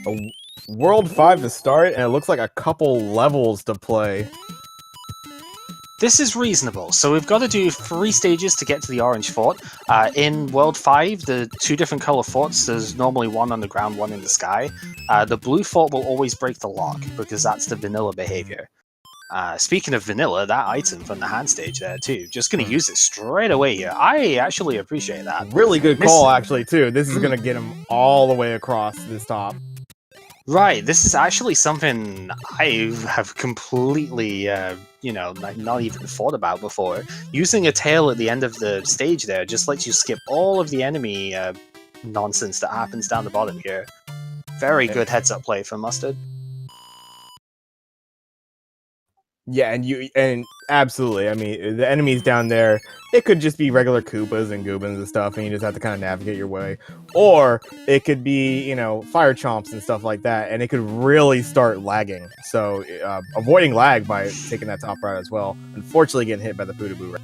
A World 5 to start, and it looks like a couple levels to play. This is reasonable. So we've got to do 3 stages to get to the orange fort. In World 5, the 2 different color forts, there's normally one on the ground, one in the sky. The blue fort will always break the lock, because that's the vanilla behavior. Speaking of vanilla, that item from the hand stage there too, just going to use it straight away here. I actually appreciate that. Really good call, actually, too. This is going to get him all the way across this top. Right, this is actually something I have completely, not even thought about before. Using a tail at the end of the stage there just lets you skip all of the enemy nonsense that happens down the bottom here. Very good heads-up play from Mustard. Yeah, and absolutely. I mean, the enemies down there, it could just be regular Koopas and Goobans and stuff, and you just have to kind of navigate your way. Or it could be, fire chomps and stuff like that, and it could really start lagging. So avoiding lag by taking that top route as well. Unfortunately, getting hit by the Poodaboo.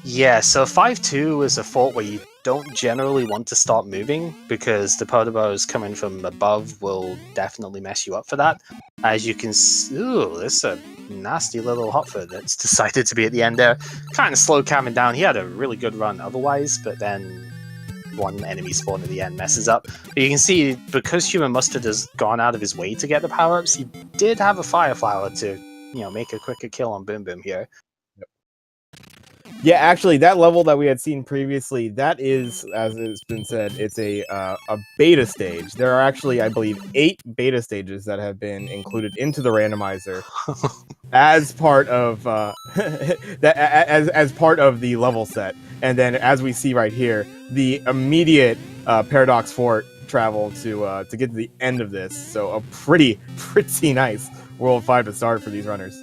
Yeah, so 5-2 is a fort where you don't generally want to start moving, because the Podobos coming from above will definitely mess you up for that. As you can see, ooh, this is a nasty little hotfoot that's decided to be at the end there. Kind of slowed Cavin down. He had a really good run otherwise, but then one enemy spawn at the end messes up. But you can see, because HUmanMustard has gone out of his way to get the power-ups, he did have a Fire Flower to, make a quicker kill on Boom Boom here. Yeah, actually, that level that we had seen previously, that is, as it's been said, it's a beta stage. There are actually, I believe, 8 beta stages that have been included into the randomizer as part of as part of the level set. And then, as we see right here, the immediate Paradox Fort travel to get to the end of this. So a pretty nice World 5 to start for these runners.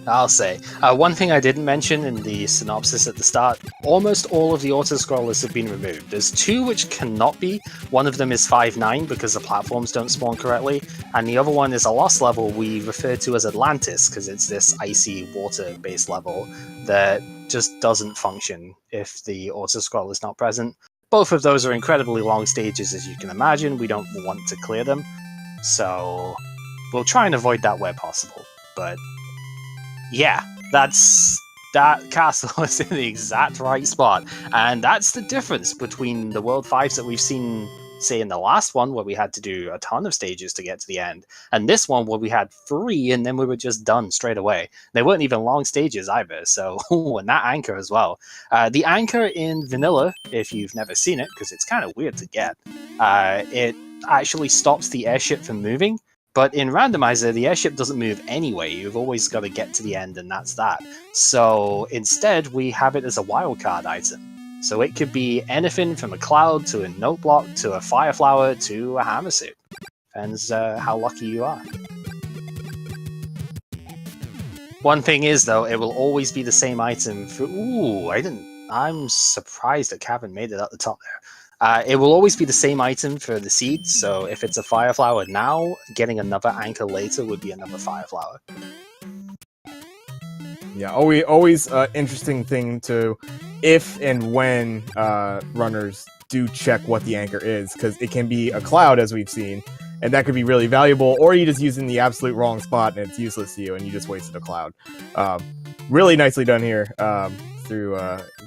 I'll say. One thing I didn't mention in the synopsis at the start, almost all of the auto-scrollers have been removed. There's 2 which cannot be. One of them is 5-9 because the platforms don't spawn correctly, and the other one is a lost level we refer to as Atlantis because it's this icy water-based level that just doesn't function if the auto-scroll is not present. Both of those are incredibly long stages, as you can imagine. We don't want to clear them, so we'll try and avoid that where possible, but yeah, that castle is in the exact right spot, and that's the difference between the World 5s that we've seen, say, in the last one, where we had to do a ton of stages to get to the end, and this one where we had 3, and then we were just done straight away. They weren't even long stages either, so, and that anchor as well. The anchor in Vanilla, if you've never seen it, because it's kind of weird to get, it actually stops the airship from moving. But in Randomizer, the airship doesn't move anyway. You've always got to get to the end, and that's that. So instead, we have it as a wildcard item. So it could be anything from a cloud to a note block to a fire flower to a hammer suit. Depends how lucky you are. One thing is, though, it will always be the same item for... Ooh, I'm surprised that Cavin made it at the top there. It will always be the same item for the seeds, so if it's a fire flower now, getting another anchor later would be another fire flower. Yeah, always interesting thing to, if and when runners do check what the anchor is, because it can be a cloud, as we've seen, and that could be really valuable, or you just use it in the absolute wrong spot and it's useless to you, and you just wasted a cloud. Really nicely done here through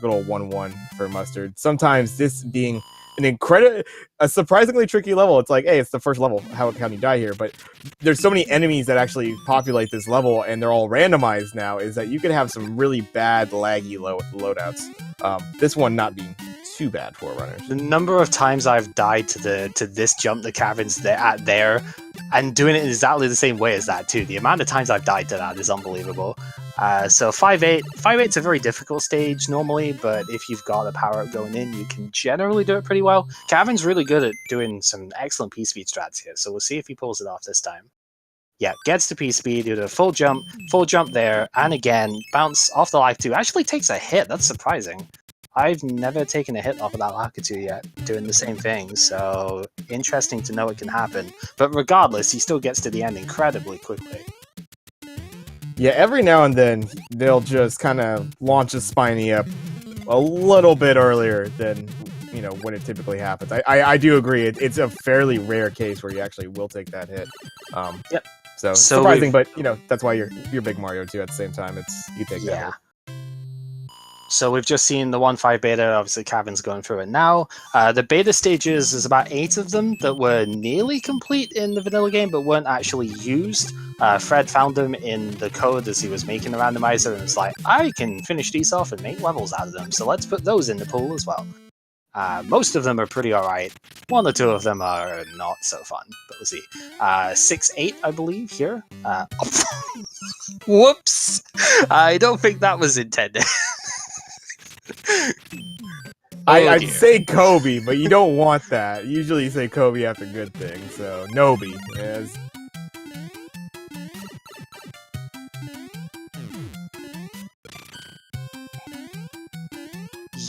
good old 1-1 for Mustard. Sometimes this being a surprisingly tricky level. It's like, hey, it's the first level. How can you die here? But there's so many enemies that actually populate this level, and they're all randomized now, is that you can have some really bad laggy loadouts. This one not being too bad for runners. The number of times I've died to this jump that Cavin's there, and doing it in exactly the same way as that too. The amount of times I've died to that is unbelievable. So 5-8's a very difficult stage normally, but if you've got a power-up going in, you can generally do it pretty well. Cavin's really good at doing some excellent P-speed strats here, so we'll see if he pulls it off this time. Yeah, gets to P-speed, do the full jump there, and again, bounce off the Lakitu. Actually takes a hit, that's surprising. I've never taken a hit off of that Lakitu yet, doing the same thing, so interesting to know it can happen. But regardless, he still gets to the end incredibly quickly. Yeah, every now and then, they'll just kind of launch a Spiny up a little bit earlier than when it typically happens. I do agree. It's a fairly rare case where you actually will take that hit. Yep. So surprising, but that's why you're big Mario too. At the same time, you take that hit. So we've just seen the 1.5 beta. Obviously, Cavin's going through it now. The beta stages, there's about 8 of them that were nearly complete in the vanilla game, but weren't actually used. Fred found them in the code as he was making the randomizer, and was like, I can finish these off and make levels out of them, so let's put those in the pool as well. Most of them are pretty alright. 1 or 2 of them are not so fun, but we'll see. 6.8, I believe, here. Whoops! I don't think that was intended. I'd say Kobe, but you don't want that. Usually you say Kobe after good things, so Nobi is.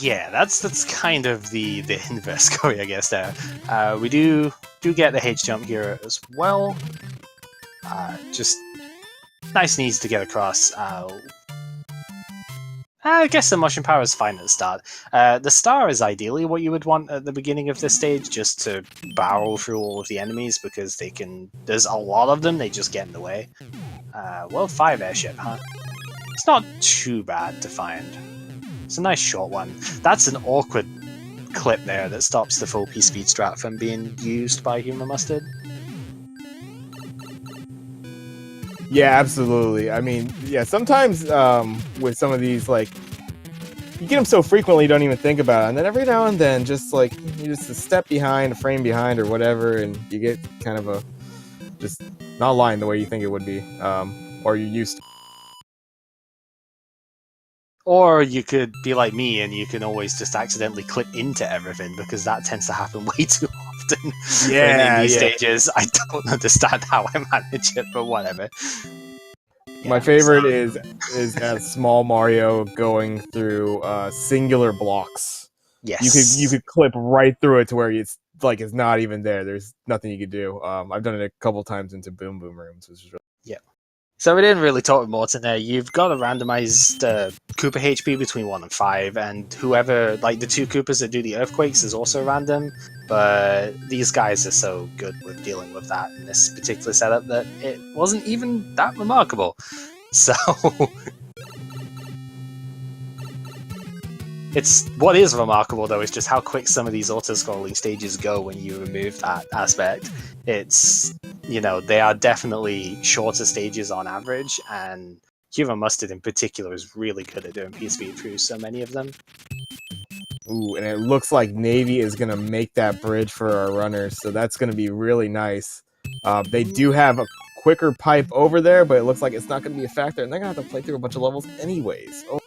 Yeah, that's kind of the inverse Kobe, I guess, there. We do get the H jump here as well. Just nice and easy to get across. I guess the motion power is fine at the start. The star is ideally what you would want at the beginning of this stage, just to barrel through all of the enemies, because there's a lot of them, they just get in the way. World 5 airship, huh? It's not too bad to find. It's a nice short one. That's an awkward clip there that stops the full P-Speed strat from being used by HUmanMustard. Yeah, absolutely. I mean, sometimes with some of these, you get them so frequently you don't even think about it, and then every now and then just you're just a step behind, a frame behind, or whatever, and you get kind of just not aligned the way you think it would be, or you're used to. Or you could be like me and you can always just accidentally clip into everything, because that tends to happen way too often in these stages. I don't understand how I manage it, but whatever. My favorite is that small Mario going through singular blocks. Yes. You could clip right through it to where it's not even there. There's nothing you could do. I've done it a couple times into Boom Boom rooms, which is really So we didn't really talk with Morton there. You've got a randomized Koopa HP between 1 and 5, and whoever, the 2 Koopas that do the earthquakes is also random, but these guys are so good with dealing with that in this particular setup that it wasn't even that remarkable. So what is remarkable though is just how quick some of these auto-scrolling stages go when you remove that aspect. They are definitely shorter stages on average, and HUmanMustard in particular is really good at doing P-Speed through so many of them. Ooh, and it looks like Navy is going to make that bridge for our runners, so that's going to be really nice. They do have a quicker pipe over there, but it looks like it's not going to be a factor, and they're going to have to play through a bunch of levels anyways. Oh.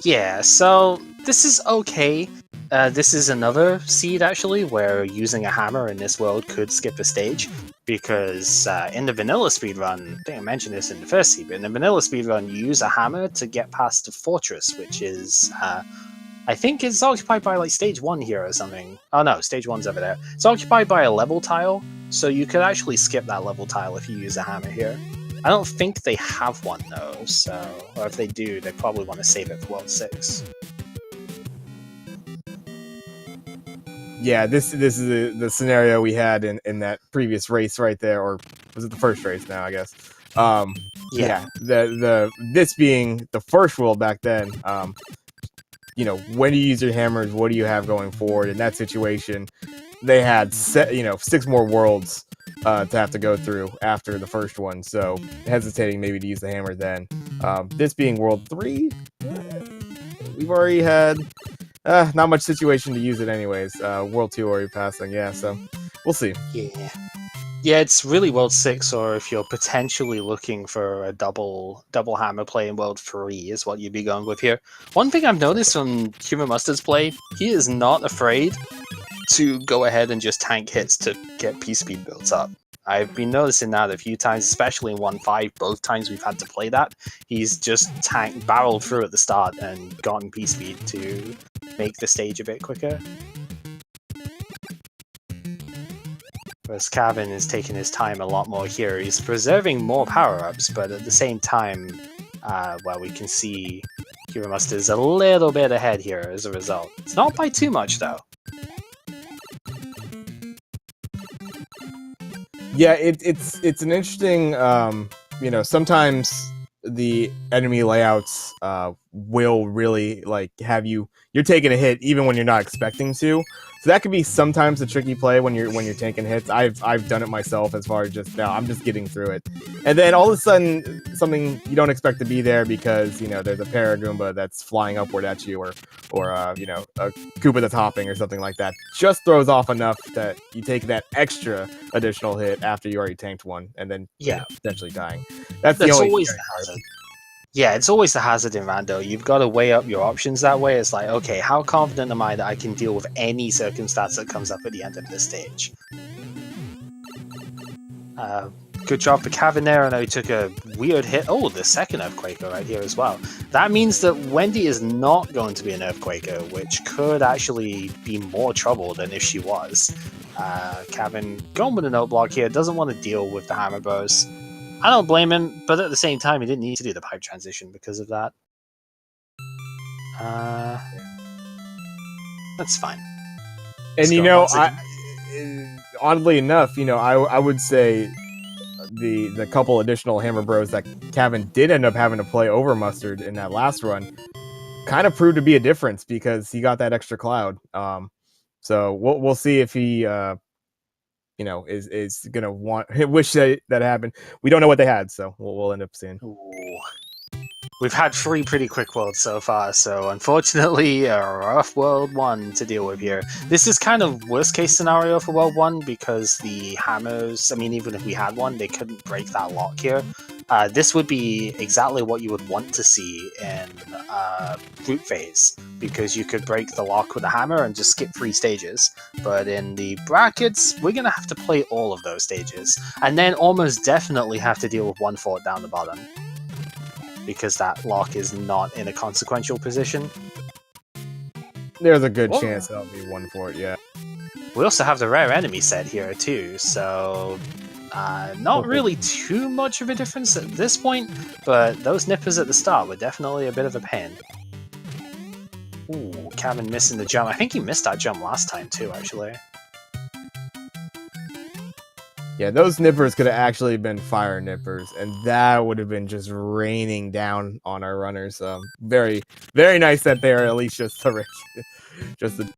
Yeah, so this is okay. This is another seed, actually, where using a hammer in this world could skip a stage, because in the vanilla speedrun, I think I mentioned this in the first seed, but in the vanilla speedrun, you use a hammer to get past the fortress, which is, I think it's occupied by, stage 1 here or something. Oh no, stage 1's over there. It's occupied by a level tile, so you could actually skip that level tile if you use a hammer here. I don't think they have one, though, or if they do, they probably want to save it for World 6. Yeah, this is the scenario we had in that previous race right there, or was it the first race now, I guess? This being the first world back then, when you use your hammers, what do you have going forward? In that situation, they had 6 more worlds to have to go through after the first one, so hesitating maybe to use the hammer then. This being World 3, we've already had not much situation to use it anyways. World 2 already passing, so we'll see. Yeah, it's really World 6, or if you're potentially looking for a double hammer play in World 3 is what you'd be going with here. One thing I've noticed from HUmanMustard's play, he is not afraid to go ahead and just tank hits to get P-Speed built up. I've been noticing that a few times, especially in 1.5, both times we've had to play that. He's just barreled through at the start and gotten P-Speed to make the stage a bit quicker. Whereas Cavin is taking his time a lot more here. He's preserving more power-ups, but at the same time, we can see HUmanMustard is a little bit ahead here as a result. It's not by too much, though. Yeah, it's an interesting. Sometimes the enemy layouts will really like have you're taking a hit even when you're not expecting to. So that could be sometimes a tricky play when you're taking hits. I've done it myself as far as just now. I'm just getting through it, and then all of a sudden something you don't expect to be there because there's a Paragoomba that's flying upward at you, or a Koopa that's hopping or something like that. Just throws off enough that you take that extra additional hit after you already tanked one, and then potentially dying. That's the only always the hazard. Yeah, it's always the hazard in Rando. You've got to weigh up your options that way. It's like, okay, how confident am I that I can deal with any circumstance that comes up at the end of this stage? Good job for Cavin there. I know he took a weird hit. Oh, the second Earthquaker right here as well. That means that Wendy is not going to be an Earthquaker, which could actually be more trouble than if she was. Cavin going with a note block here, doesn't want to deal with the Hammer Bros. I don't blame him, but at the same time, he didn't need to do the pipe transition because of that. That's fine. And oddly enough, I would say the couple additional Hammer Bros that Cavin did end up having to play over Mustard in that last run kind of proved to be a difference because he got that extra cloud. So we'll see if he is gonna wish that happened. We don't know what they had, so we'll end up seeing. Ooh. We've had 3 pretty quick worlds so far, so unfortunately a rough World 1 to deal with here. This is kind of worst case scenario for World 1 because the hammers, I mean, even if we had one, they couldn't break that lock here. This would be exactly what you would want to see in group phase, because you could break the lock with a hammer and just skip 3 stages. But in the brackets, we're going to have to play all of those stages, and then almost definitely have to deal with 1 fort down the bottom, because that lock is not in a consequential position. There's a good chance that'll be 1 fort, yeah. We also have the rare enemy set here too, so not really too much of a difference at this point, but those nippers at the start were definitely a bit of a pain. Ooh, Cavin missing the jump. I think he missed that jump last time too, actually. Yeah, those nippers could have actually been fire nippers, and that would have been just raining down on our runners. Very, very nice that they're at least just the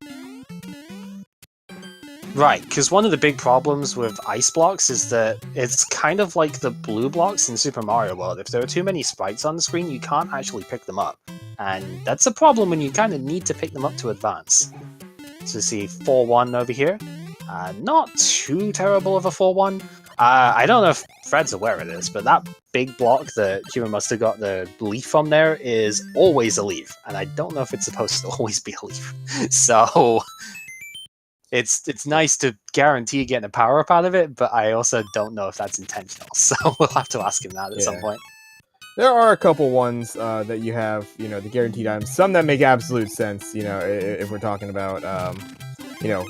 Right, because one of the big problems with ice blocks is that it's kind of like the blue blocks in Super Mario World. If there are too many sprites on the screen, you can't actually pick them up. And that's a problem when you kind of need to pick them up to advance. So see 4-1 over here. Not too terrible of a 4-1. I don't know if Fred's aware of this, but that big block that HUmanMustard got the leaf from there is always a leaf. And I don't know if it's supposed to always be a leaf. So it's nice to guarantee getting a power-up out of it, but I also don't know if that's intentional. So we'll have to ask him that at some point. There are a couple ones that you have, the guaranteed items. Some that make absolute sense, if we're talking about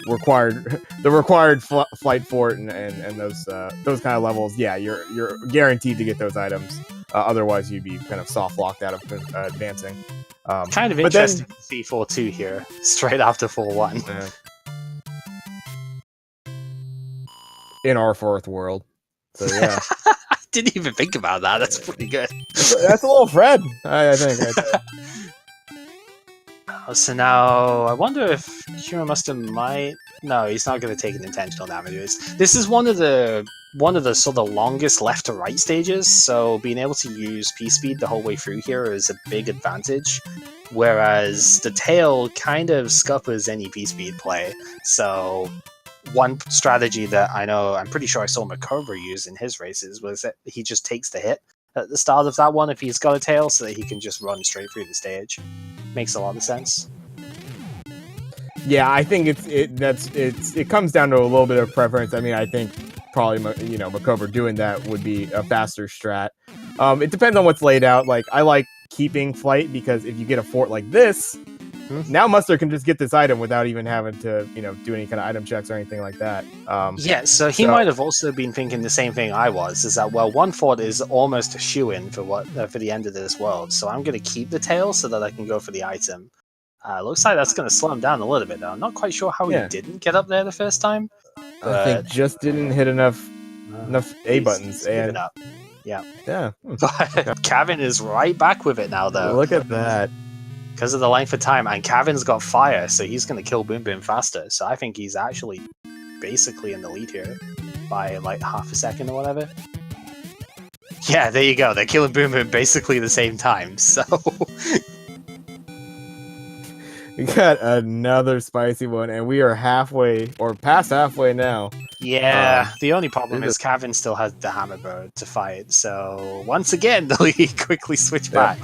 required flight fort and those kind of levels. Yeah, you're guaranteed to get those items. Otherwise, you'd be kind of soft locked out of advancing. Kind of interesting to see 4-2 here, straight after 4-1. In our 4th world. So yeah. I didn't even think about that. That's pretty good. That's a little Fred, I think. So now, I wonder if HUmanMustard might... No, he's not going to take an intentional damages. This is one of the sort of longest left to right stages, so being able to use P-Speed the whole way through here is a big advantage, whereas the tail kind of scuppers any P-Speed play. So one strategy that I'm pretty sure I saw Makobra use in his races was that he just takes the hit at the start of that one if he's got a tail, so that he can just run straight through the stage. Makes a lot of sense. Yeah, I think it comes down to a little bit of preference. I mean, I think probably Makobra doing that would be a faster strat. It depends on what's laid out. Like, I like keeping flight because if you get a fort like this, now Mustard can just get this item without even having to do any kind of item checks or anything like that. Yeah, so he might have also been thinking the same thing I was, is that, well, 1 fort is almost a shoe-in for the end of this world, so I'm going to keep the tail so that I can go for the item. Looks like that's going to slow him down a little bit, though. I'm not quite sure how he didn't get up there the first time. But I think just didn't hit enough A buttons. He's giving And up. Yeah. yeah. But Cavin is right back with it now, though. Look at that. Because of the length of time, and Cavin's got fire, so he's going to kill Boom Boom faster. So I think he's actually basically in the lead here by like half a second or whatever. Yeah, there you go. They're killing Boom Boom basically the same time. So we got another spicy one, and we are halfway or past halfway now. Yeah, the only problem is Cavin still has the hammer bird to fight. So once again, the lead quickly switch back.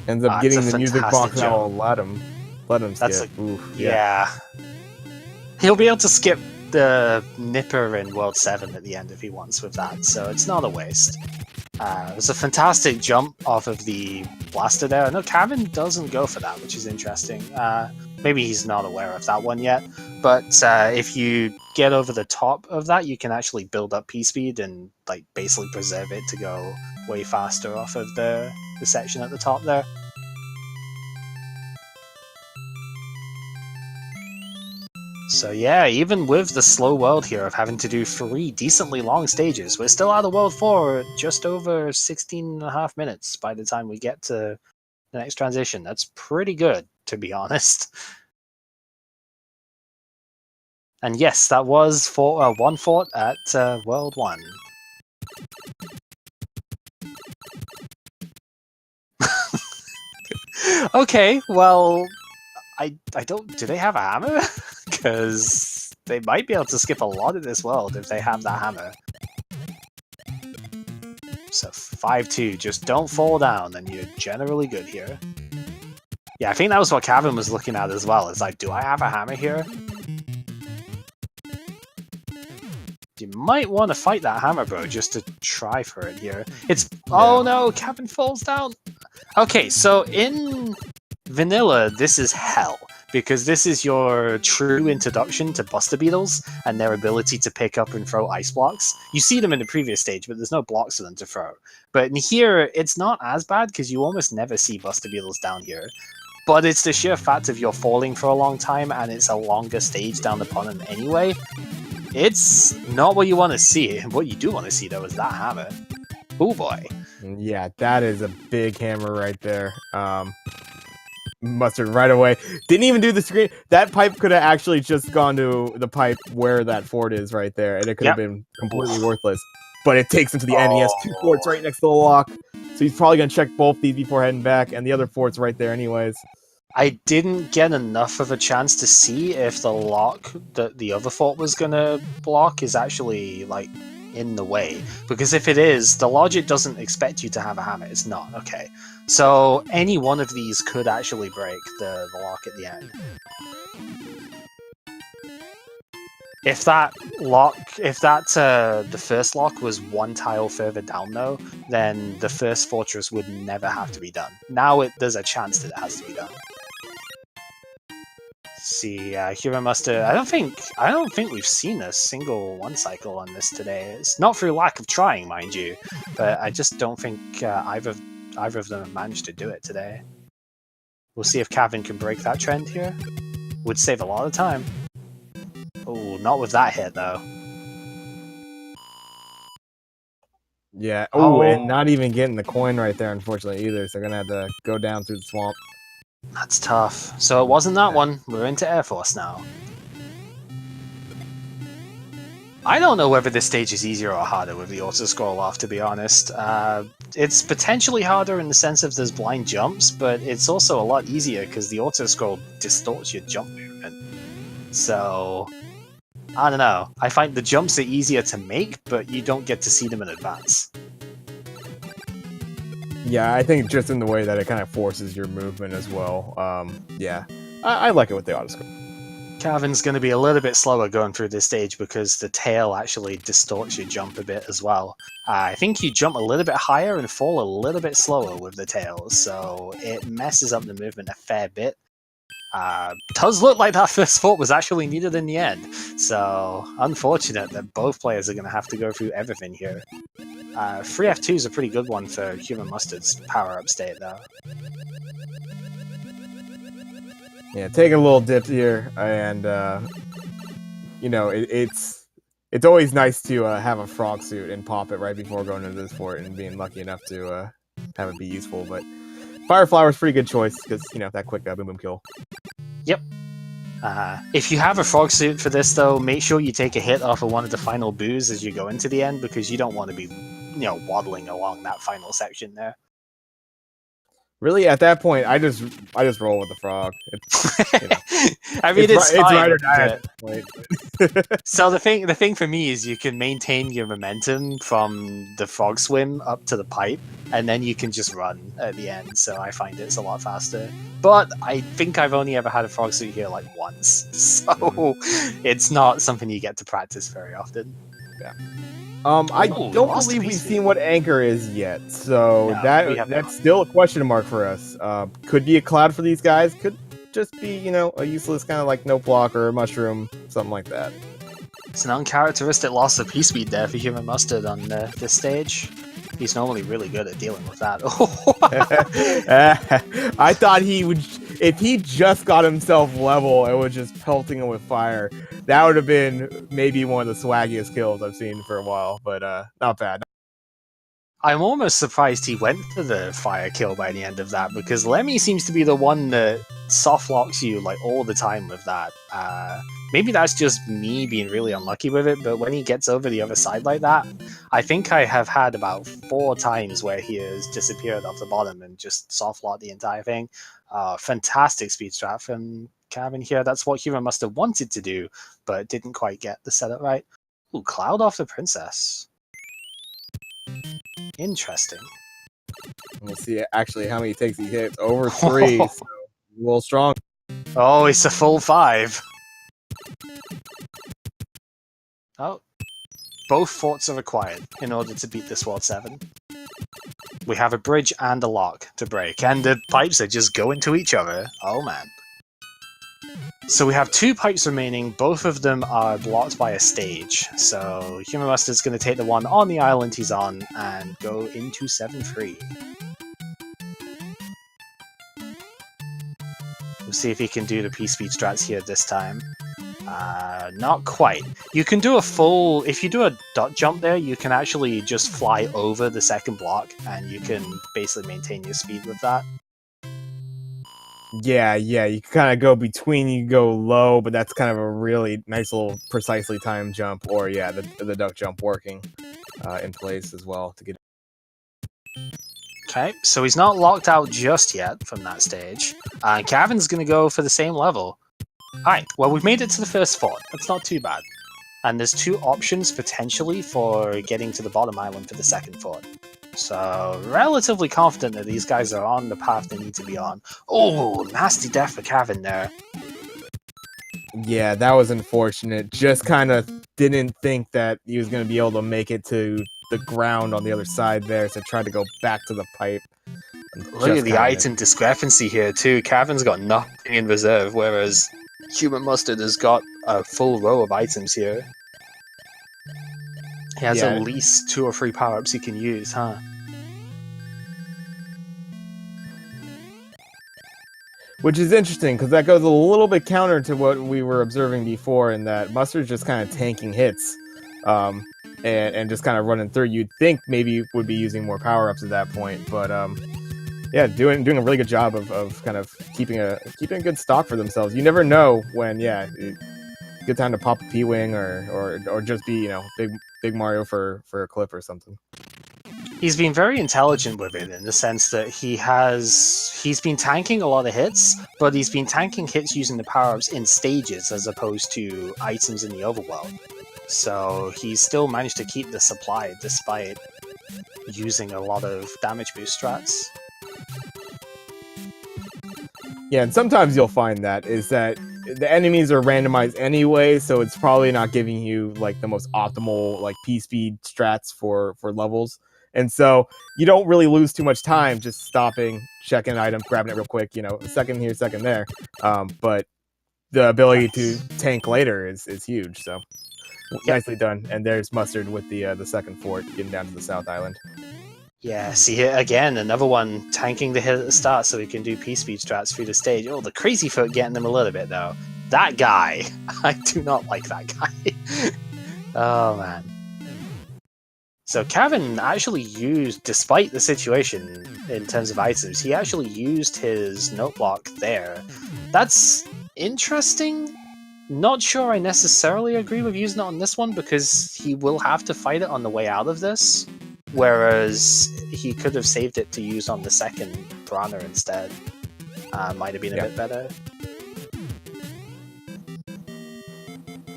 Ends up getting the music box jump. now. Let him skip. Yeah. He'll be able to skip the Nipper in World 7 at the end if he wants with that, so it's not a waste. It was a fantastic jump off of the blaster there. No, Cavin doesn't go for that, which is interesting. Maybe he's not aware of that one yet, but if you get over the top of that, you can actually build up P-speed and like basically preserve it to go way faster off of the section at the top there. So yeah, even with the slow world here of having to do 3 decently long stages, we're still out of World 4 just over 16.5 minutes by the time we get to the next transition. That's pretty good, to be honest. And yes, that was for one fort at World 1. Okay, well, I don't... Do they have a hammer? Because they might be able to skip a lot of this world if they have that hammer. So 5-2, just don't fall down and you're generally good here. Yeah, I think that was what Cavin was looking at as well. It's like, do I have a hammer here? You might want to fight that hammer, bro, just to try for it here. It's... Oh no, Cavin falls down! Okay, so in vanilla, this is hell, because this is your true introduction to Buster Beetles and their ability to pick up and throw ice blocks. You see them in the previous stage, but there's no blocks for them to throw. But in here, it's not as bad, because you almost never see Buster Beetles down here. But it's the sheer fact of you're falling for a long time, and it's a longer stage down the pond anyway. It's not what you want to see. What you do want to see, though, is that hammer. Oh boy. Yeah, that is a big hammer right there. Mustard right away. Didn't even do the screen. That pipe could have actually just gone to the pipe where that fort is right there, and it could have been completely worthless. But it takes him to the end. He has 2 forts right next to the lock. So he's probably going to check both these before heading back, and the other fort's right there anyways. I didn't get enough of a chance to see if the lock that the other fort was going to block is actually, like, in the way. Because if it is, the logic doesn't expect you to have a hammer. It's not. Okay. So any one of these could actually break the lock at the end. If that lock, the first lock was 1 tile further down though, then the first fortress would never have to be done. Now there's a chance that it has to be done. See, HUmanMustard. I don't think we've seen a single 1 cycle on this today. It's not through lack of trying, mind you, but I just don't think either of them have managed to do it today. We'll see if Cavin can break that trend here. Would save a lot of time. Oh, not with that hit though. Yeah. Oh, and not even getting the coin right there, unfortunately, either. So they're gonna have to go down through the swamp. That's tough. So it wasn't that one. We're into Air Force now. I don't know whether this stage is easier or harder with the auto-scroll off, to be honest. It's potentially harder in the sense of there's blind jumps, but it's also a lot easier because the auto-scroll distorts your jump movement. So, I don't know. I find the jumps are easier to make, but you don't get to see them in advance. Yeah, I think just in the way that it kind of forces your movement as well. Yeah, I like it with the auto-scroll. Cavin's going to be a little bit slower going through this stage because the tail actually distorts your jump a bit as well. I think you jump a little bit higher and fall a little bit slower with the tail, so it messes up the movement a fair bit. Does look like that first fort was actually needed in the end, so unfortunate that both players are going to have to go through everything here. Free F2 is a pretty good one for HUmanMustard's power-up state, though. Yeah, take a little dip here, and you know, it's always nice to have a frog suit and pop it right before going into this fort and being lucky enough to have it be useful. But Fire Flower's pretty good choice because, you know, that quick boom boom kill. Yep. If you have a frog suit for this, though, make sure you take a hit off of one of the final boos as you go into the end, because you don't want to be, you know, waddling along that final section there. Really, at that point, I just roll with the frog. It's, you know, I mean, it's fine, right or die at this point. So the thing for me is you can maintain your momentum from the frog swim up to the pipe, and then you can just run at the end. So I find it's a lot faster. But I think I've only ever had a frog suit here like once, so it's not something you get to practice very often. Yeah. I don't believe we've seen what anchor is yet, so No, that's still a question mark for us. Could be a cloud for these guys. Could just be, you know, a useless kind of like no block or a mushroom, something like that. It's an uncharacteristic loss of P speed there for HUmanMustard on this stage. He's normally really good at dealing with that. I thought he would, if he just got himself level and was just pelting him with fire, that would have been maybe one of the swaggiest kills I've seen for a while, but not bad. I'm almost surprised he went for the fire kill by the end of that, because Lemmy seems to be the one that soft locks you like all the time with that. Maybe that's just me being really unlucky with it, but when he gets over the other side like that, I think I have had about 4 times where he has disappeared off the bottom and just soft locked the entire thing. Fantastic speed strat from Cavin here. That's what HUmanMustard wanted to do, but didn't quite get the setup right. Ooh, Cloud off the Princess. Interesting. We'll see actually how many takes he hits. Over 3, so a little strong. Oh, it's a full 5. Oh, both forts are required in order to beat this World 7. We have a bridge and a lock to break, and the pipes are just going to each other. Oh man. So we have 2 pipes remaining, both of them are blocked by a stage. So HUmanMustard's going to take the one on the island he's on and go into 7-3. We'll see if he can do the P-speed strats here this time. Not quite. You can do a full... If you do a dot jump there, you can actually just fly over the second block, and you can basically maintain your speed with that. Yeah, you can kind of go between, you go low, but that's kind of a really nice little precisely timed jump, or yeah, the duck jump working in place as well to get. Okay, so he's not locked out just yet from that stage. Cavin's going to go for the same level. Alright, well we've made it to the first fort. That's not too bad. And there's 2 options potentially for getting to the bottom island for the second fort. So, relatively confident that these guys are on the path they need to be on. Oh, nasty death for Cavin there. Yeah, that was unfortunate. Just kind of didn't think that he was going to be able to make it to the ground on the other side there, so tried to go back to the pipe. Look at the item discrepancy here too. Cavin's got nothing in reserve, whereas HUmanMustard has got a full row of items here. He has at least 2 or 3 power-ups he can use, huh? Which is interesting, because that goes a little bit counter to what we were observing before, in that Mustard's just kind of tanking hits, and just kind of running through. You'd think maybe would be using more power-ups at that point, but yeah, doing a really good job of kind of keeping a good stock for themselves. You never know when, good time to pop a P-Wing or just be, you know, big Mario for a clip or something. He's been very intelligent with it in the sense that he's been tanking a lot of hits, but he's been tanking hits using the power-ups in stages as opposed to items in the overworld. So he's still managed to keep the supply despite using a lot of damage boost strats. Yeah, and sometimes you'll find that the enemies are randomized anyway, so it's probably not giving you like the most optimal like P-speed strats for levels. And so you don't really lose too much time just stopping, checking an item, grabbing it real quick, you know, a second here, second there. But the ability to tank later is huge. So Nicely done. And there's Mustard with the second fort getting down to the South Island. Yeah, see here again, another one tanking the hit at the start so he can do P-speed strats through the stage. Oh, the Crazy Foot getting them a little bit, though. That guy! I do not like that guy. Oh, man. So Cavin actually used, despite the situation in terms of items, he actually used his note block there. That's interesting. Not sure I necessarily agree with using it on this one, because he will have to fight it on the way out of this. Whereas he could have saved it to use on the second Piranha instead. Might have been a bit better.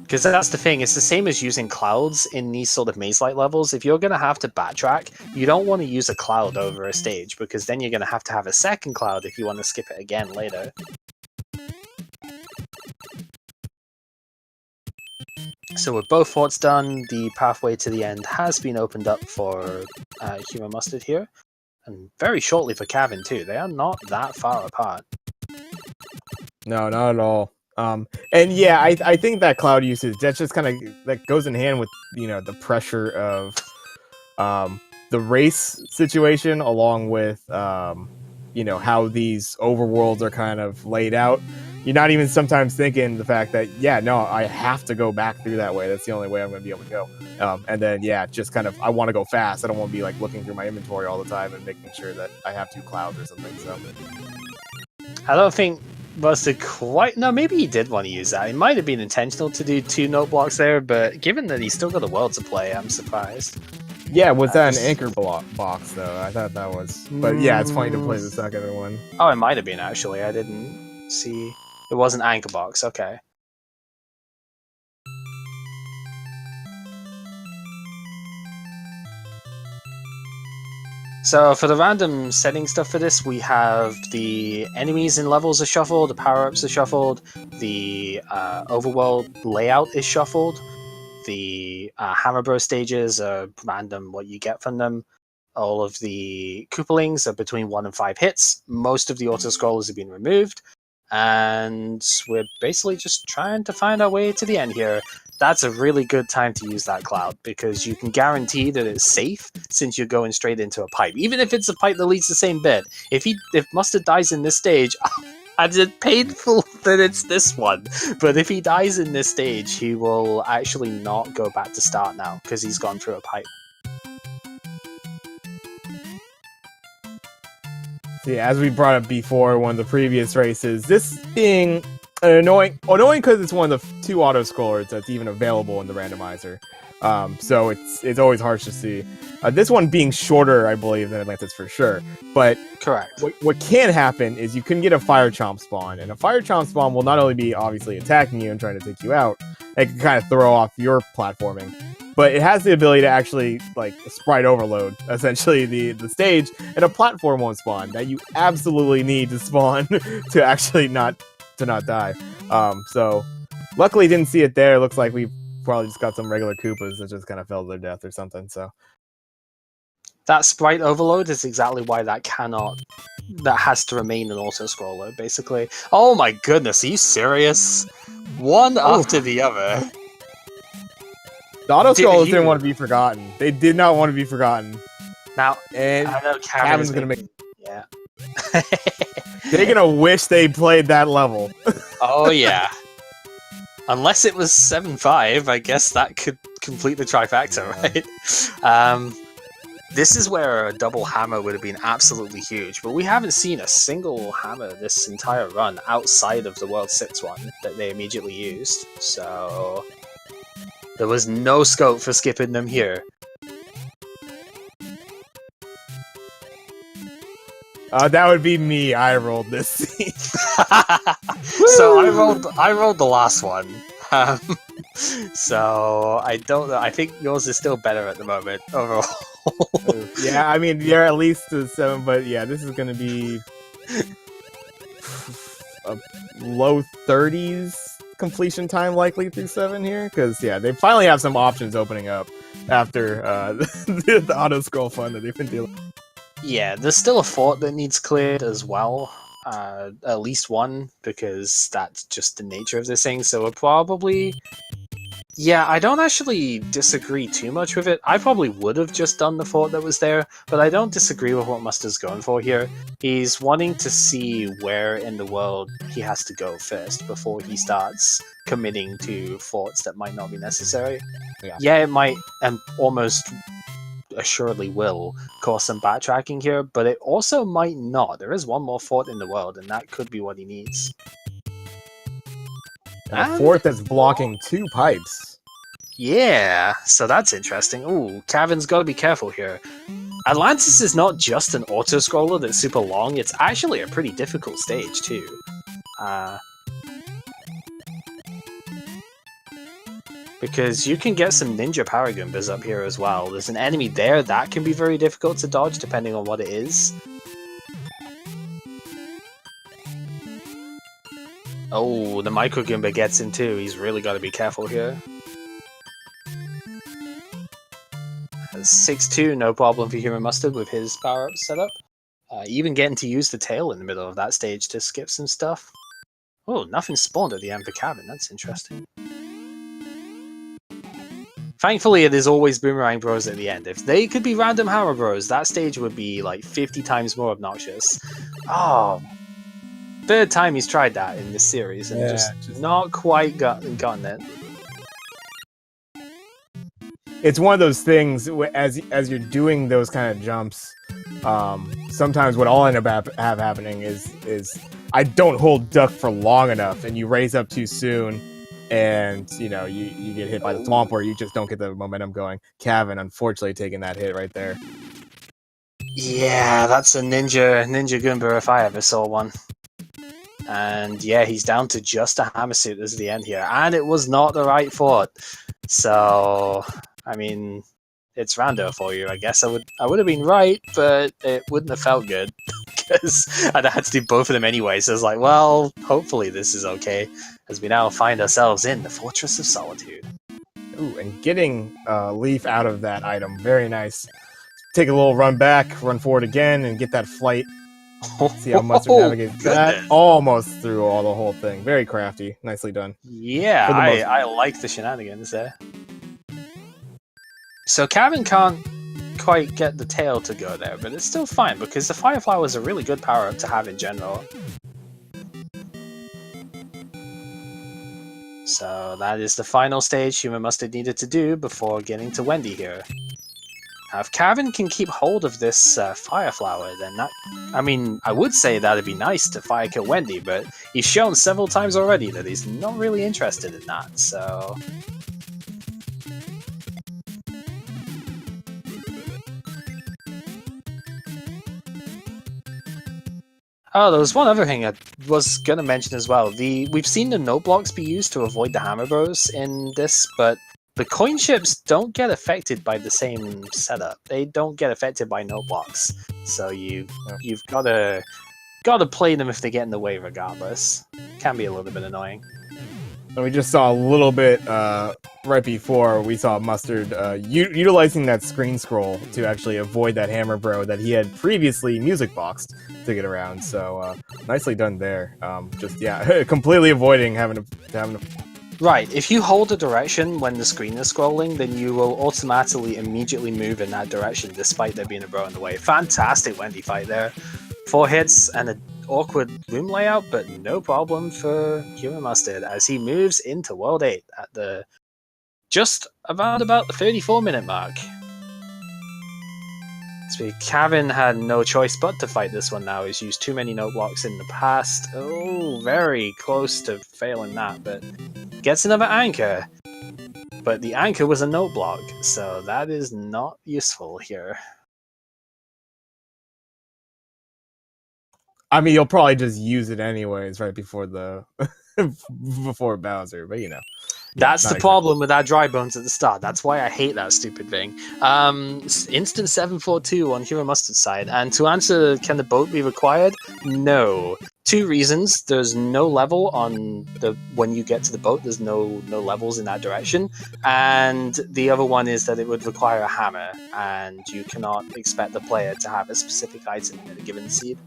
Because that's the thing, it's the same as using clouds in these sort of maze-like levels. If you're going to have to backtrack, you don't want to use a cloud over a stage, because then you're going to have a second cloud if you want to skip it again later. So with both forts done, the pathway to the end has been opened up for HUmanMustard here. And very shortly for Cavin too. They are not that far apart. No, not at all. And yeah, I think that cloud usage, that's just kind of, that goes in hand with, you know, the pressure of the race situation, along with, you know, how these overworlds are kind of laid out. You're not even sometimes thinking the fact that, yeah, no, I have to go back through that way. That's the only way I'm going to be able to go. And then, yeah, just kind of, I want to go fast. I don't want to be like looking through my inventory all the time and making sure that I have 2 clouds or something. So I don't think Mustard quite... No, maybe he did want to use that. It might have been intentional to do 2 note blocks there, but given that he's still got a world to play, I'm surprised. yeah, was that an anchor box though? I thought that was, but yeah, it's funny to play the second one. Oh, it might have been actually. I didn't see. It was an anchor box. Okay. So for the random setting stuff for this, we have the enemies and levels are shuffled, the power-ups are shuffled, the overworld layout is shuffled, the Hammer Bro stages are random what you get from them. All of the Koopalings are between 1 and 5 hits. Most of the auto-scrollers have been removed. And we're basically just trying to find our way to the end here. That's a really good time to use that cloud, because you can guarantee that it's safe since you're going straight into a pipe. Even if it's a pipe that leads the same bit. If Mustard dies in this stage, and it's painful that it's this one, but if he dies in this stage, he will actually not go back to start now, because he's gone through a pipe. Yeah, as we brought up before, one of the previous races, this being annoying because it's one of the 2 auto scrollers that's even available in the randomizer. So it's always harsh to see. This one being shorter, I believe, than Atlantis for sure. But correct. What can happen is you can get a Fire Chomp spawn, and a Fire Chomp spawn will not only be obviously attacking you and trying to take you out, it can kind of throw off your platforming. But it has the ability to actually, like, sprite overload, essentially, the stage, and a platform won't spawn that you absolutely need to spawn to actually not die. So, luckily didn't see it there. Looks like we probably just got some regular Koopas that just kind of fell to their death or something, so. That sprite overload is exactly why that has to remain an auto-scroller, basically. Oh my goodness, are you serious? One after the other. The auto-scrollers didn't want to be forgotten. They did not want to be forgotten. Now, and I know Cavin's going to make... Yeah. They're going to wish they played that level. Oh, yeah. Unless it was 7-5, I guess that could complete the trifecta, right? This is where a double hammer would have been absolutely huge, but we haven't seen a single hammer this entire run outside of the World 6 one that they immediately used, so... There was no scope for skipping them here. That would be me. I rolled this scene. So I rolled the last one. So I don't know. I think yours is still better at the moment overall. Yeah, I mean you're at least to 7, but yeah, this is gonna be a low 30s. Completion time likely through 7 here, because yeah, they finally have some options opening up after the auto scroll fun that they've been dealing. Yeah, there's still a fort that needs cleared as well, at least one, because that's just the nature of this thing. So we're probably Yeah, I don't actually disagree too much with it. I probably would have just done the fort that was there, but I don't disagree with what Mustard's going for here. He's wanting to see where in the world he has to go first before he starts committing to forts that might not be necessary. Yeah, it might, and almost assuredly will, cause some backtracking here, but it also might not. There is one more fort in the world, and that could be what he needs. And a fort that's blocking 2 pipes. Yeah, so that's interesting. Ooh, Cavin's got to be careful here. Atlantis is not just an auto-scroller that's super long, it's actually a pretty difficult stage, too. Because you can get some ninja power goombas up here as well. There's an enemy there that can be very difficult to dodge depending on what it is. Oh, the Micro Goomba gets in too. He's really got to be careful here. 6-2, no problem for HUmanMustard with his power-up setup. Even getting to use the tail in the middle of that stage to skip some stuff. Oh, nothing spawned at the end for Cavin. That's interesting. Thankfully, it is always Boomerang Bros at the end. If they could be Random Hammer Bros, that stage would be like 50 times more obnoxious. Oh, third time he's tried that in this series and just not quite gotten it. It's one of those things, as you're doing those kind of jumps, sometimes what I'll end up have happening is I don't hold duck for long enough, and you raise up too soon, and you know you get hit by the swamp, or you just don't get the momentum going. Cavin, unfortunately, taking that hit right there. Yeah, that's a Ninja Goomba if I ever saw one. And yeah, he's down to just a hammer suit as the end here, and it was not the right fort. So, I mean, it's rando for you. I guess I would have been right, but it wouldn't have felt good because I'd had to do both of them anyway. So it's like, well, hopefully this is okay, as we now find ourselves in the Fortress of Solitude. Ooh, and getting Leaf out of that item, very nice. Take a little run back, run forward again, and get that flight. See how Mustard navigates that. Almost through the whole thing. Very crafty. Nicely done. Yeah, I like the shenanigans there. So Cavin can't quite get the tail to go there, but it's still fine because the Firefly was a really good power-up to have in general. So that is the final stage HUmanMustard needed to do before getting to Wendy here. Now, if Cavin can keep hold of this Fire Flower, then that... I mean, I would say that'd be nice to fire kill Wendy, but he's shown several times already that he's not really interested in that, so... Oh, there was one other thing I was going to mention as well. We've seen the note blocks be used to avoid the Hammer Bros in this, but the coin ships don't get affected by the same setup. They don't get affected by note blocks, so you've got to play them if they get in the way regardless. Can be a little bit annoying. And we just saw a little bit right before we saw Mustard utilizing that screen scroll to actually avoid that Hammer Bro that he had previously music boxed to get around. So nicely done there. Just completely avoiding having to. Right, if you hold a direction when the screen is scrolling, then you will automatically immediately move in that direction, despite there being a bro in the way. Fantastic Wendy fight there. 4 hits and an awkward room layout, but no problem for HUmanMustard as he moves into World 8 at the just about the 34-minute mark. So Cavin had no choice but to fight this one now. He's used too many note blocks in the past. Oh, very close to failing that, but gets another anchor. But the anchor was a note block, so that is not useful here. I mean, you'll probably just use it anyways right before before Bowser, but you know. That's the problem with that dry bones at the start. That's why I hate that stupid thing. Instant 742 on HUmanMustard's side. And to answer, can the boat be required? No. 2 reasons. There's no level on when you get to the boat. There's no levels in that direction. And the other one is that it would require a hammer. And you cannot expect the player to have a specific item in a given seed.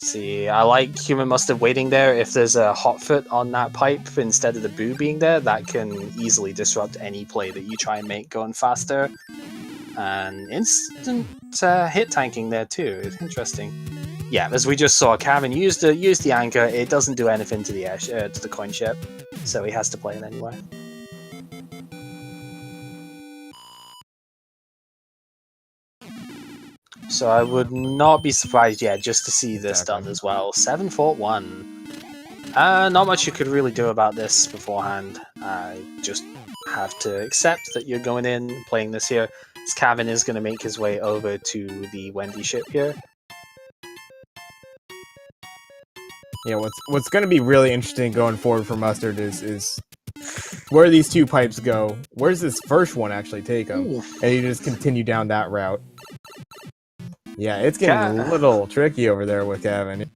See, I like HUmanMustard waiting there. If there's a hot foot on that pipe instead of the boo being there, that can easily disrupt any play that you try and make going faster. And instant hit tanking there too. It's interesting. Yeah, as we just saw, Cavin used the anchor. It doesn't do anything to the coin ship, so he has to play it anyway. So I would not be surprised, just to see this done as well. 7-4-1. Not much you could really do about this beforehand. Just have to accept that you're going in, playing this here. As Cavin is going to make his way over to the Wendy ship here. Yeah, what's going to be really interesting going forward for Mustard is where these two pipes go. Where does this first one actually take him? Ooh. And you just continue down that route. Yeah, it's getting a little tricky over there with Cavin.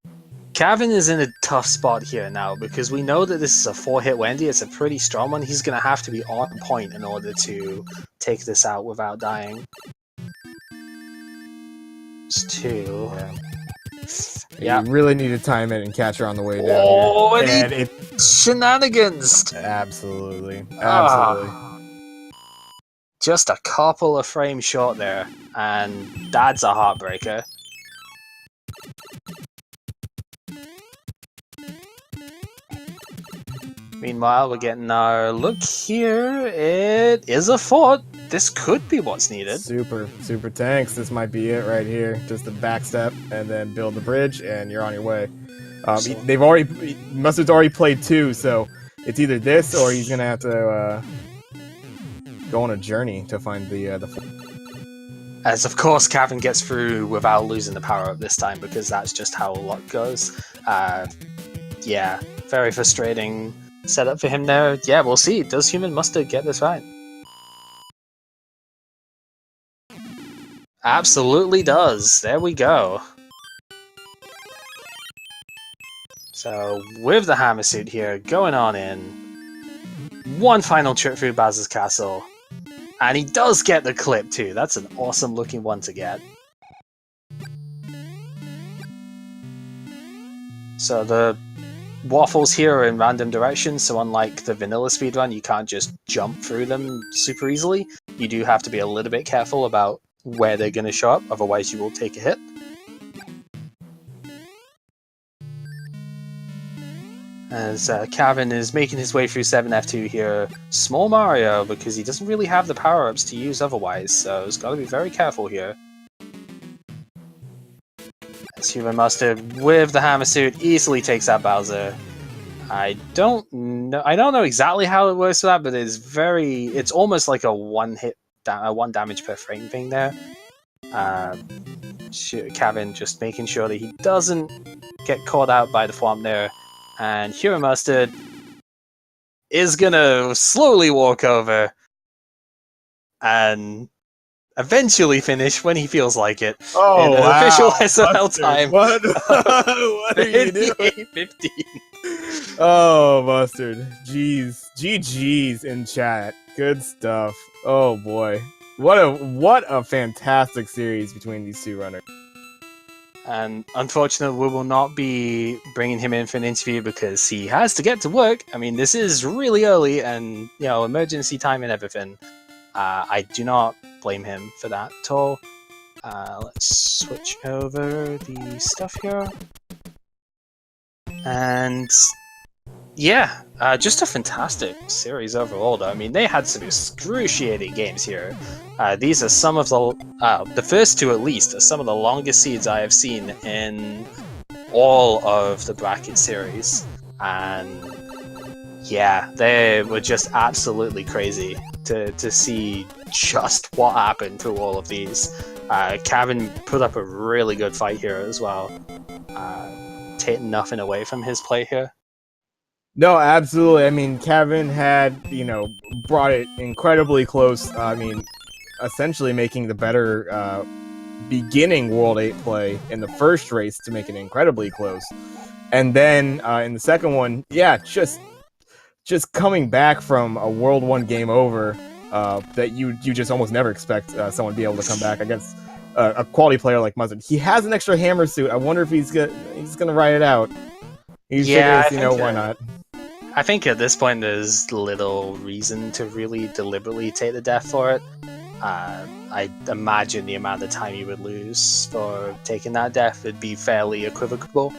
Cavin is in a tough spot here now because we know that this is a 4-hit Wendy. It's a pretty strong one. He's going to have to be on point in order to take this out without dying. It's 2. Yeah. You really need to time it and catch her on the way down. Oh, and shenanigans! Absolutely. Just a couple of frames short there, and that's a heartbreaker. Meanwhile, we're getting our look here. It is a fort. This could be what's needed. Super tanks. This might be it right here. Just a backstep and then build the bridge, and you're on your way. Mustard's already played 2, so it's either this or he's gonna have to go on a journey to find the fort. As of course Cavin gets through without losing the power up this time because that's just how luck goes. Yeah, very frustrating setup for him there. Yeah, we'll see. Does HUmanMustard get this right? Absolutely does. There we go. So, with the hammer suit here, going on in. One final trip through Baz's castle. And he does get the clip too. That's an awesome looking one to get. So the waffles here are in random directions, so unlike the vanilla speedrun, you can't just jump through them super easily. You do have to be a little bit careful about where they're going to show up, otherwise you will take a hit. As Cavin is making his way through 7F2 here, small Mario, because he doesn't really have the power-ups to use otherwise, so he's got to be very careful here. As HUmanMustard, with the hammer suit, easily takes out Bowser. I don't know exactly how it works for that, but it's almost like a one damage per frame thing there. Cavin just making sure that he doesn't get caught out by the Thwomp there. And HUmanMustard is gonna slowly walk over and eventually finish when he feels like it. Oh, in an official SNL time. What? What are you doing? 15. Oh, Mustard. Jeez. GG's in chat. Good stuff. Oh boy. What a fantastic series between these two runners. And unfortunately, we will not be bringing him in for an interview because he has to get to work. I mean, this is really early and, you know, emergency time and everything. I do not blame him for that at all. Let's switch over the stuff here. And yeah, just a fantastic series overall, though. I mean, they had some excruciating games here. These are some of the first two at least, are some of the longest seeds I have seen in all of the bracket series. And yeah, they were just absolutely crazy to see just what happened through all of these. Cavin put up a really good fight here as well, taking nothing away from his play here. No, absolutely. I mean, Cavin had, brought it incredibly close. I mean, essentially making the better beginning World 8 play in the first race to make it incredibly close. And then in the second one, yeah, just coming back from a World 1 game over that you just almost never expect someone to be able to come back against a quality player like Mustard. He has an extra hammer suit. I wonder if he's gonna ride it out. He's Yeah, figuring, why not? I think at this point there's little reason to really deliberately take the death for it. I imagine the amount of time you would lose for taking that death would be fairly equivocal.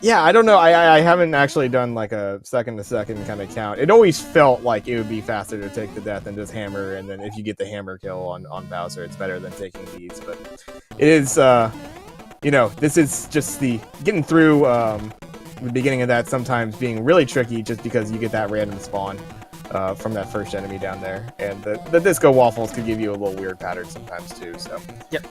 Yeah, I don't know. I haven't actually done like a second-to-second kind of count. It always felt like it would be faster to take the death and just hammer, and then if you get the hammer kill on Bowser, it's better than taking these. But it is, this is just the getting through the beginning of that sometimes being really tricky just because you get that random spawn from that first enemy down there. And the disco waffles could give you a little weird pattern sometimes too, so. Yep.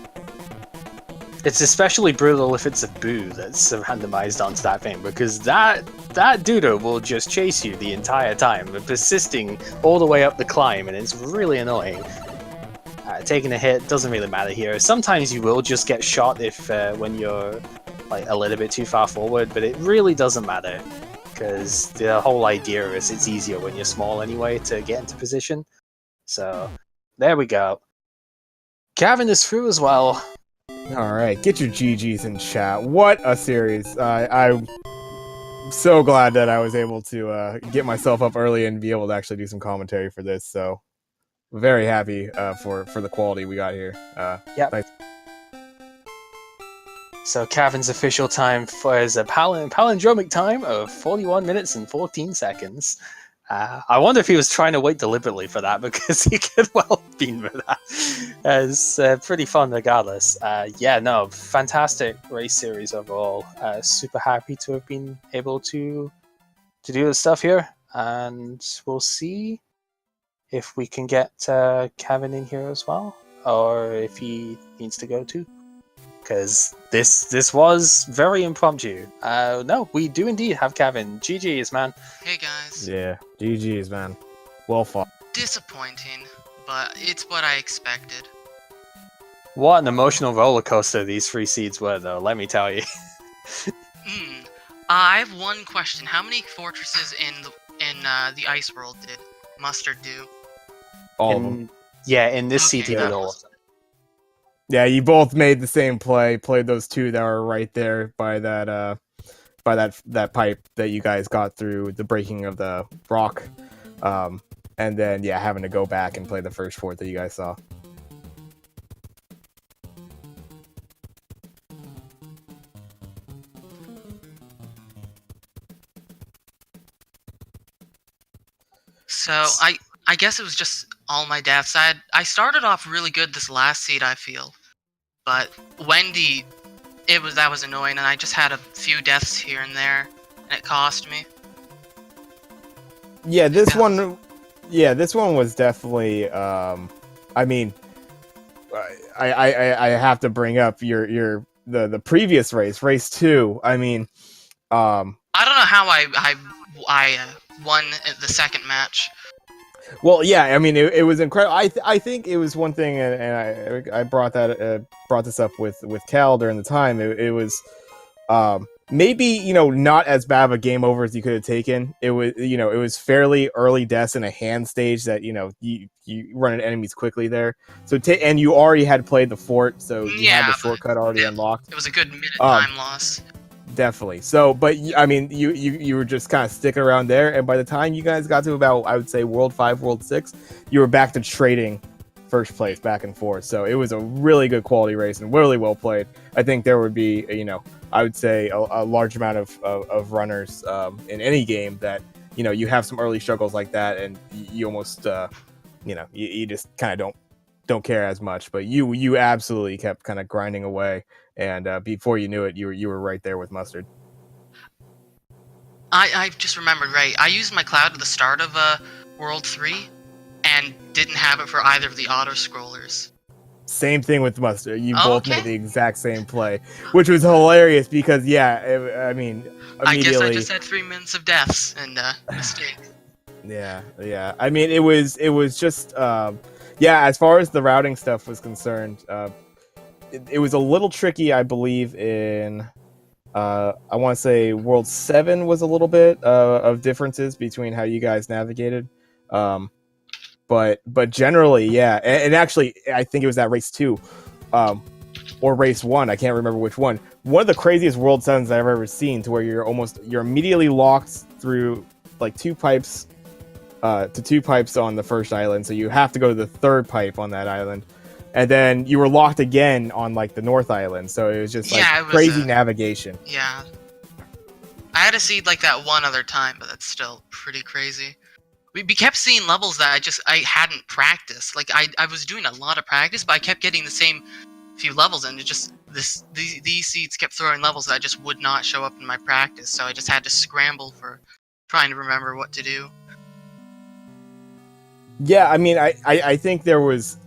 It's especially brutal if it's a boo that's randomized onto that thing, because that duder will just chase you the entire time, persisting all the way up the climb, and it's really annoying. Taking a hit doesn't really matter here. Sometimes you will just get shot if when you're like a little bit too far forward, but it really doesn't matter, because the whole idea is it's easier when you're small anyway to get into position. So there we go. Cavin is through as well. All right, get your GGs in chat. What a series! I'm so glad that I was able to get myself up early and be able to actually do some commentary for this. So very happy for the quality we got here. Yeah. Nice. So Cavin's official time is a palindromic time of 41 minutes and 14 seconds. I wonder if he was trying to wait deliberately for that, because he could well have been with that. It's pretty fun regardless. Yeah, no, fantastic race series overall. Super happy to have been able to do the stuff here, and we'll see if we can get Cavin in here as well, or if he needs to go too. Because this was very impromptu. No, we do indeed have Cavin. GG's, man. Hey guys. Yeah, GG's, man. Well fought. Disappointing, but it's what I expected. What an emotional roller coaster these 3 seeds were, though, let me tell you. I have one question. How many fortresses in the Ice World did Mustard do? All of them. Yeah, in this Okay, seed he did all of them. Yeah, you both made the same play. Played those 2 that were right there by that pipe that you guys got through the breaking of the rock, and then having to go back and play the first fort that you guys saw. So I guess it was just all my deaths. I started off really good this last seed, I feel, but Wendy, that was annoying, and I just had a few deaths here and there, and it cost me. Yeah, this one was definitely. I mean, I have to bring up the previous race 2. I mean, I don't know how I won the second match. Well, yeah, I mean, it was incredible. I think it was one thing, and I brought this up with Cal during the time. It was maybe not as bad of a game over as you could have taken. It was fairly early deaths in a hand stage that you run into enemies quickly there. So and you already had played the fort, so you had the shortcut already unlocked. It was a good minute time loss. Definitely. So, but I mean, you were just kind of sticking around there, and by the time you guys got to about, I would say, World 5, World 6, you were back to trading first place back and forth. So it was a really good quality race and really well played. I think there would be, I would say a large amount of runners in any game that, you have some early struggles like that, and you almost, you just kind of don't care as much. But you absolutely kept kind of grinding away. And before you knew it, you were right there with Mustard. I just remembered, right, I used my cloud at the start of World 3, and didn't have it for either of the auto-scrollers. Same thing with Mustard. You both made the exact same play, which was hilarious because, I mean, immediately... I guess I just had 3 minutes of deaths and mistake. Yeah. I mean, it was just, as far as the routing stuff was concerned, it was a little tricky, I believe, in I want to say World 7 was a little bit of differences between how you guys navigated. but generally, yeah. And actually, I think it was that race 2, or race 1. I can't remember which one. One of the craziest world 7s I've ever seen, to where you're immediately locked through like 2 pipes, to 2 pipes on the first island. So you have to go to the 3rd pipe on that island, and then you were locked again on like the North Island. So it was just like crazy navigation. Yeah. I had a seed like that one other time, but that's still pretty crazy. We kept seeing levels that I hadn't practiced. Like I was doing a lot of practice, but I kept getting the same few levels, and it just these seeds kept throwing levels that just would not show up in my practice. So I just had to scramble for trying to remember what to do. Yeah, I mean, I think there's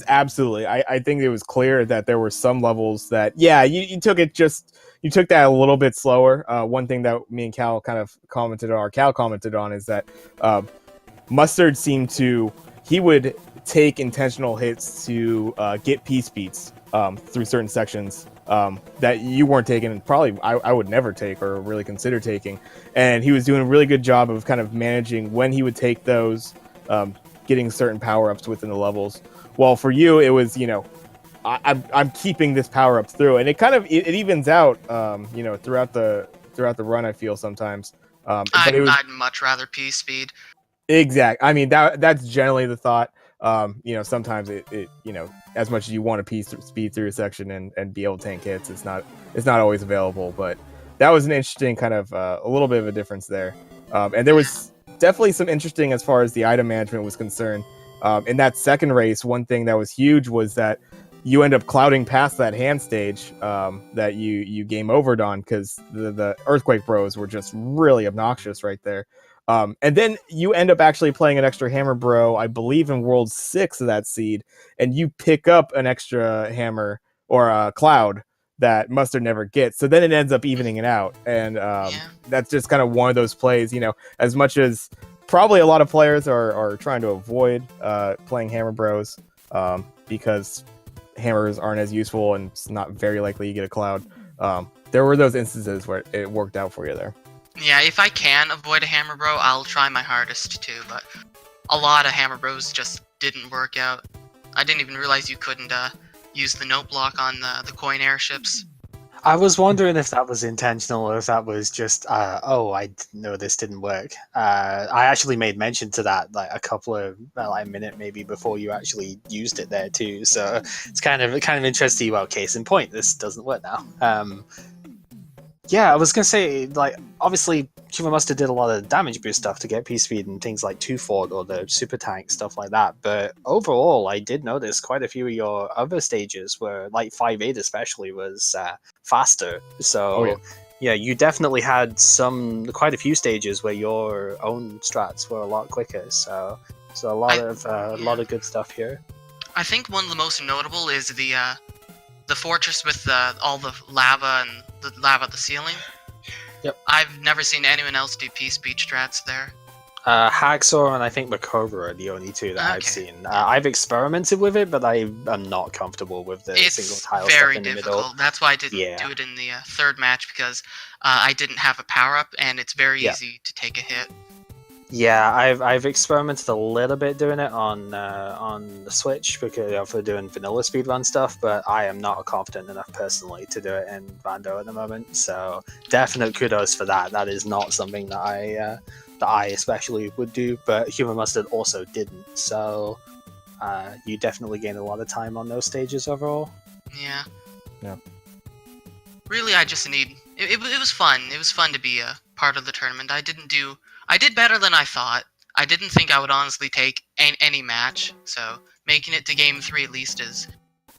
absolutely, I think it was clear that there were some levels that, yeah, you took that a little bit slower. One thing that me and Cal kind of commented on is that Mustard seemed to, he would take intentional hits to get peace beats through certain sections that you weren't taking, and probably I would never take or really consider taking. And he was doing a really good job of kind of managing when he would take those, getting certain power-ups within the levels. Well, for you, it was, I'm keeping this power up through, and it kind of it evens out, throughout the run. I feel sometimes. I'd much rather peace speed. Exact. I mean, that's generally the thought. Sometimes it as much as you want to speed through a section and be able to tank hits, it's not always available. But that was an interesting kind of a little bit of a difference there. And there was definitely some interesting as far as the item management was concerned. In that second race, one thing that was huge was that you end up clouding past that hand stage that you game overed on, because the Earthquake Bros were just really obnoxious right there. And then you end up actually playing an extra hammer bro, I believe in World 6 of that seed, and you pick up an extra hammer or a cloud that Mustard never gets. So then it ends up evening it out. And that's just kind of one of those plays, as much as probably a lot of players are trying to avoid playing hammer bros because hammers aren't as useful and it's not very likely you get a cloud. There were those instances where it worked out for you there. Yeah, if I can avoid a hammer bro, I'll try my hardest too, but a lot of hammer bros just didn't work out. I didn't even realize you couldn't use the note block on the coin airships. I was wondering if that was intentional or if that was just, I didn't know this didn't work. I actually made mention to that like a couple of, a minute maybe before you actually used it there too. So it's kind of interesting. Well, case in point, this doesn't work now. Yeah, I was going to say, like, obviously, HUmanMustard did a lot of damage boost stuff to get Peace Speed and things like 2-Fort or the Super Tank, stuff like that. But overall, I did notice quite a few of your other stages were, like 5-8 especially, was faster. So, yeah, you definitely had quite a few stages where your own strats were a lot quicker. So a lot of good stuff here. I think one of the most notable is the fortress with all the lava and the lava at the ceiling. Yep. I've never seen anyone else do peace speed strats there. Hacksaw and I think Makova are the only two that I've seen. I've experimented with it, but I am not comfortable with the single tile stuff in the middle. That's why I didn't do it in the third match, because I didn't have a power up, and it's very easy to take a hit. Yeah, I've experimented a little bit doing it on the Switch because for doing vanilla speedrun stuff, but I am not confident enough personally to do it in Vando at the moment. So definite kudos for that. That is not something that I especially would do, but HUmanMustard also didn't. So you definitely gained a lot of time on those stages overall. Yeah. Yeah. Really, I just need. It was fun. It was fun to be a part of the tournament. I did better than I thought. I didn't think I would honestly take any match, so making it to Game 3 at least is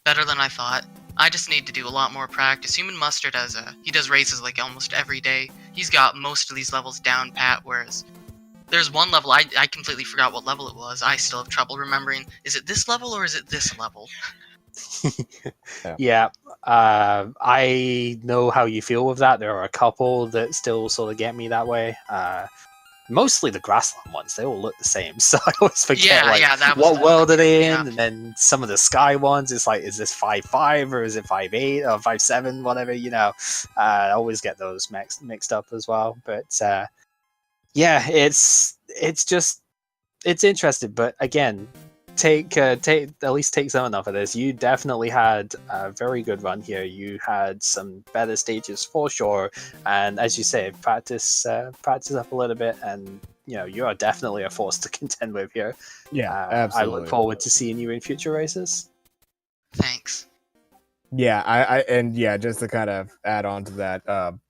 better than I thought. I just need to do a lot more practice. HUmanMustard he does races like almost every day. He's got most of these levels down pat, whereas there's one level, I completely forgot what level it was. I still have trouble remembering, is it this level or is it this level? Yeah, I know how you feel with that. There are a couple that still sort of get me that way. Mostly the grassland ones, they all look the same, so I always forget what world are they in. And then some of the sky ones, it's like, is this 5-5 or is it 5-8 or 5-7, whatever, I always get those mixed up as well. But yeah, it's it's interesting, but again, take at least take something off of this. You definitely had a very good run here. You had some better stages for sure, and as you say, practice up a little bit, and you are definitely a force to contend with here. Yeah, I absolutely. look forward to seeing you in future races. Thanks. Yeah, and just to kind of add on to that,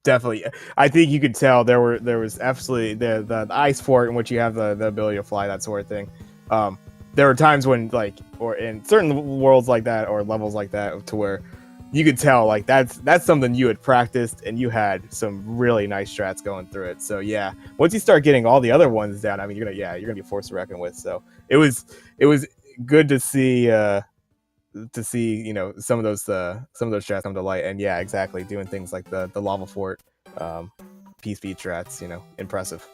definitely, I think you could tell there was absolutely the ice fort in which you have the ability to fly, that sort of thing. There were times when, like, or in certain worlds like that or levels like that, to where you could tell, like, that's something you had practiced and you had some really nice strats going through it. So yeah, once you start getting all the other ones down, I mean, you're gonna be a force to reckon with. So it was good to see some of those strats come to light. And yeah, exactly, doing things like the lava fort, peace speed strats, impressive.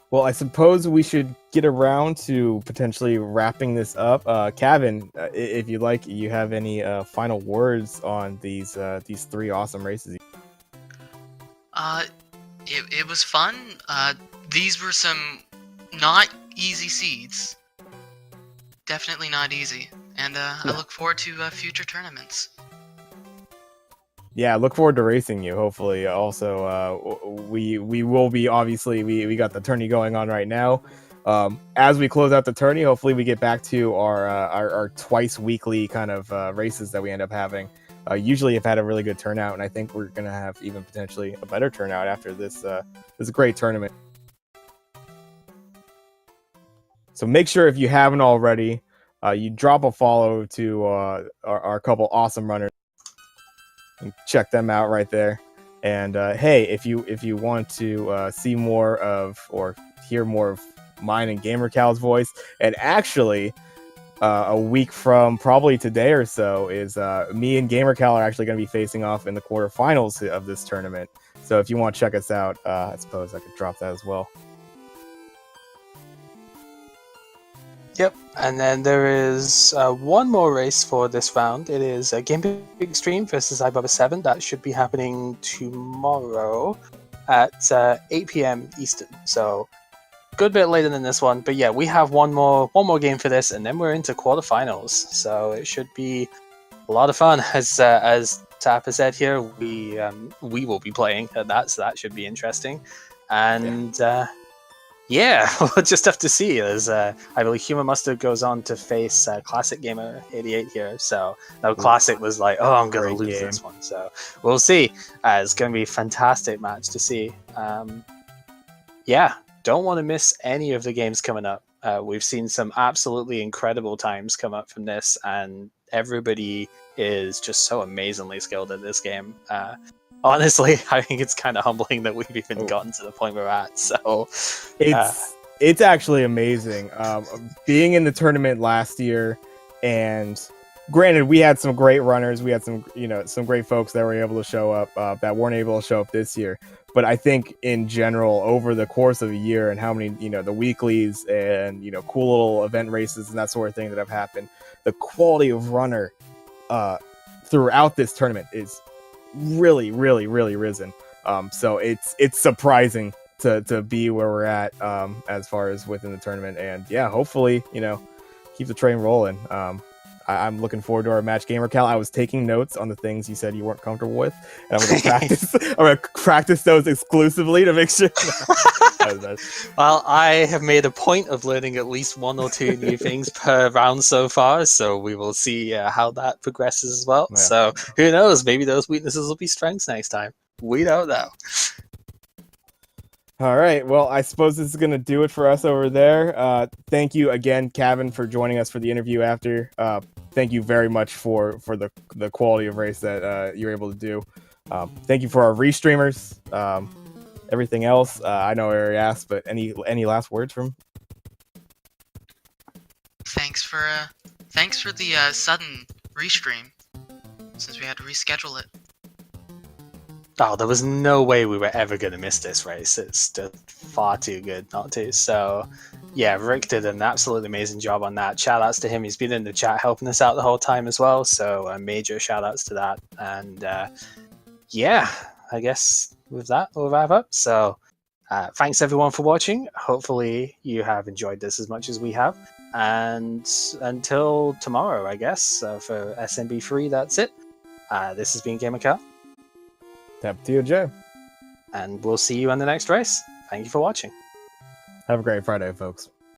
Well, I suppose we should get around to potentially wrapping this up. Cavin, if you'd like, you have any final words on these 3 awesome races? It was fun. These were some not easy seeds. Definitely not easy. And I look forward to future tournaments. Yeah, look forward to racing you, hopefully. Also, we will be, obviously, we got the tourney going on right now. As we close out the tourney, hopefully we get back to our twice weekly kind of races that we end up having. Usually have had a really good turnout, and I think we're going to have even potentially a better turnout after this great tournament. So make sure, if you haven't already, you drop a follow to our couple awesome runners. Check them out right there. And hey, if you want to see more of or hear more of mine and GamerCal's voice, and actually a week from probably today or so is me and GamerCal are actually going to be facing off in the quarterfinals of this tournament. So if you want to check us out, I suppose I could drop that as well. Yep, and then there is one more race for this round. It is Game Extreme versus iBrother7. That should be happening tomorrow at 8 p.m. Eastern. So, good bit later than this one. But yeah, we have one more game for this, and then we're into quarterfinals. So it should be a lot of fun. As Tap has said here, we will be playing at that, so that should be interesting. And yeah, we'll just have to see. As I believe HUmanMustard goes on to face Classic Gamer 88 here. So no, Classic was like, oh, I'm going to lose this one. So we'll see. It's going to be a fantastic match to see. Yeah, don't want to miss any of the games coming up. We've seen some absolutely incredible times come up from this, and everybody is just so amazingly skilled at this game. Honestly, I think it's kind of humbling that we've even gotten to the point we're at. So it's actually amazing. Being in the tournament last year, and granted, we had some great runners. We had some great folks that were able to show up that weren't able to show up this year. But I think in general, over the course of a year, and how many the weeklies and cool little event races and that sort of thing that have happened, the quality of runner throughout this tournament is really risen. So it's surprising to be where we're at as far as within the tournament. And yeah, hopefully keep the train rolling. I'm looking forward to our match. GamerCal, I was taking notes on the things you said you weren't comfortable with, and I'm going to practice those exclusively to make sure. Well, I have made a point of learning at least 1 or 2 new things per round so far, so we will see how that progresses as well. Yeah. So who knows? Maybe those weaknesses will be strengths next time. We don't know. All right. Well, I suppose this is going to do it for us over there. Thank you again, Cavin, for joining us for the interview after. Thank you very much for the quality of race that you're able to do. Thank you for our restreamers. Everything else, I know I already asked, but any last words from? Thanks for the sudden restream, since we had to reschedule it. Oh, there was no way we were ever going to miss this race. It's just far too good not to. So, yeah, Rick did an absolutely amazing job on that. Shout outs to him. He's been in the chat helping us out the whole time as well. So, major shout outs to that. And, yeah, I guess with that, we'll wrap up. So thanks everyone for watching. Hopefully you have enjoyed this as much as we have. And until tomorrow, I guess, for SMB3, that's it. This has been GamerCal. Tapatio J. And we'll see you on the next race. Thank you for watching. Have a great Friday, folks.